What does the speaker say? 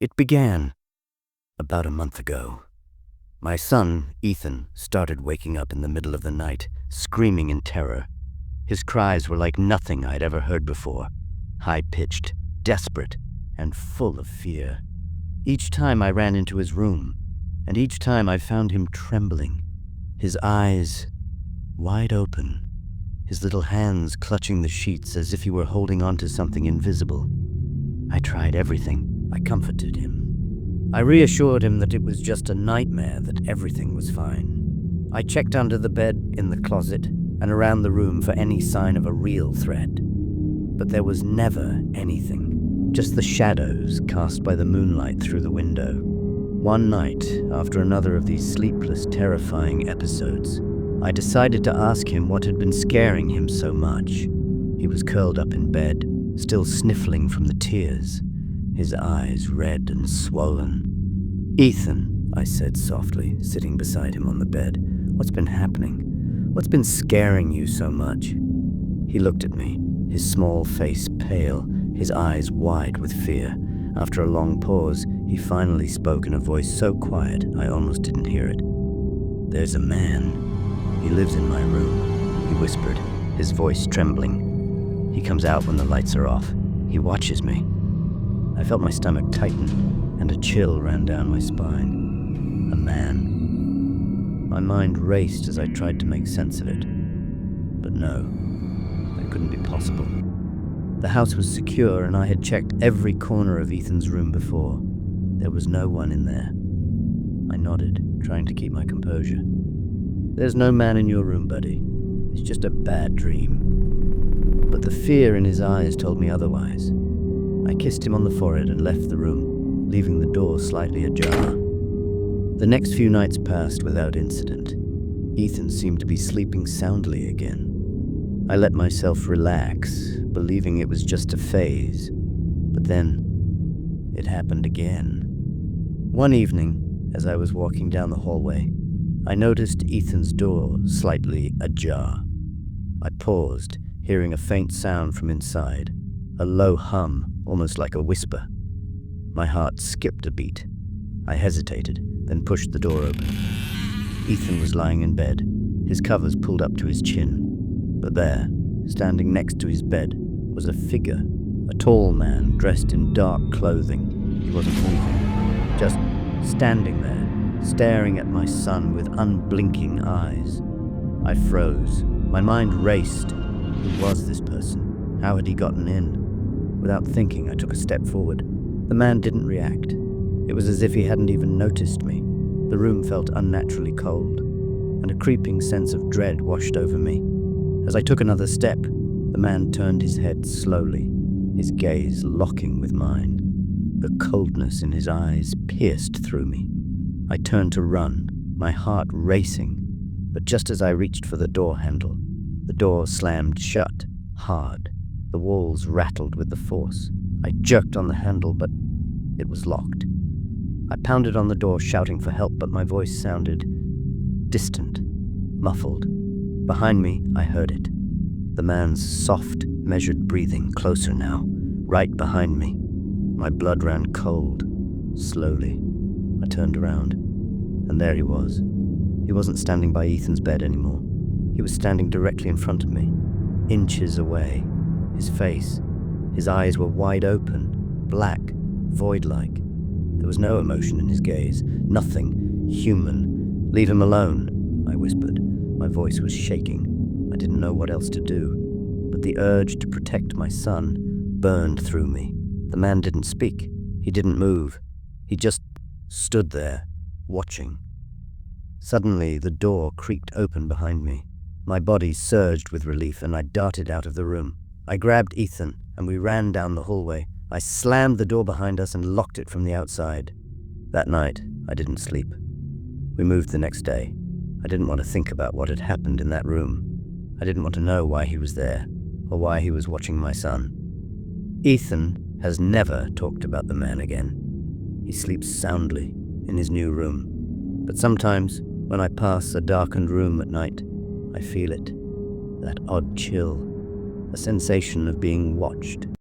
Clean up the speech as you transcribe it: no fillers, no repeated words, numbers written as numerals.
It began about a month ago. My son, Ethan, started waking up in the middle of the night, screaming in terror. His cries were like nothing I'd ever heard before, high-pitched, desperate, and full of fear. Each time I ran into his room, and each time I found him trembling, his eyes wide open, his little hands clutching the sheets as if he were holding on to something invisible. I tried everything. I comforted him. I reassured him that it was just a nightmare, that everything was fine. I checked under the bed, in the closet, and around the room for any sign of a real threat. But there was never anything, just the shadows cast by the moonlight through the window. One night, after another of these sleepless, terrifying episodes, I decided to ask him what had been scaring him so much. He was curled up in bed, still sniffling from the tears, his eyes red and swollen. "Ethan," I said softly, sitting beside him on the bed, "what's been happening? What's been scaring you so much?" He looked at me, his small face pale, his eyes wide with fear. After a long pause, he finally spoke in a voice so quiet I almost didn't hear it. "There's a man. He lives in my room," he whispered, his voice trembling. "He comes out when the lights are off. He watches me." I felt my stomach tighten, and a chill ran down my spine. A man. My mind raced as I tried to make sense of it. But no, that couldn't be possible. The house was secure, and I had checked every corner of Ethan's room before. There was no one in there. I nodded, trying to keep my composure. "There's no man in your room, buddy. It's just a bad dream." But the fear in his eyes told me otherwise. I kissed him on the forehead and left the room, leaving the door slightly ajar. The next few nights passed without incident. Ethan seemed to be sleeping soundly again. I let myself relax, believing it was just a phase. But then, it happened again. One evening, as I was walking down the hallway, I noticed Ethan's door slightly ajar. I paused, hearing a faint sound from inside, a low hum, almost like a whisper. My heart skipped a beat. I hesitated, then pushed the door open. Ethan was lying in bed, his covers pulled up to his chin. But there, standing next to his bed, was a figure, a tall man dressed in dark clothing. He wasn't moving, just standing there, staring at my son with unblinking eyes. I froze. My mind raced. Who was this person? How had he gotten in? Without thinking, I took a step forward. The man didn't react. It was as if he hadn't even noticed me. The room felt unnaturally cold, and a creeping sense of dread washed over me. As I took another step, the man turned his head slowly, his gaze locking with mine. The coldness in his eyes pierced through me. I turned to run, my heart racing, but just as I reached for the door handle, the door slammed shut, hard. The walls rattled with the force. I jerked on the handle, but it was locked. I pounded on the door, shouting for help, but my voice sounded distant, muffled. Behind me, I heard it. The man's soft, measured breathing, closer now, right behind me. My blood ran cold. Slowly, I turned around, and there he was. He wasn't standing by Ethan's bed anymore. He was standing directly in front of me, inches away. His face, his eyes were wide open, black, void-like. There was no emotion in his gaze, nothing human. "Leave him alone," I whispered. My voice was shaking. I didn't know what else to do, but the urge to protect my son burned through me. The man didn't speak. He didn't move. He just stood there, watching. Suddenly, the door creaked open behind me. My body surged with relief, and I darted out of the room. I grabbed Ethan, and we ran down the hallway. I slammed the door behind us and locked it from the outside. That night, I didn't sleep. We moved the next day. I didn't want to think about what had happened in that room. I didn't want to know why he was there, or why he was watching my son. Ethan has never talked about the man again. He sleeps soundly in his new room. But sometimes, when I pass a darkened room at night, I feel it, that odd chill, a sensation of being watched.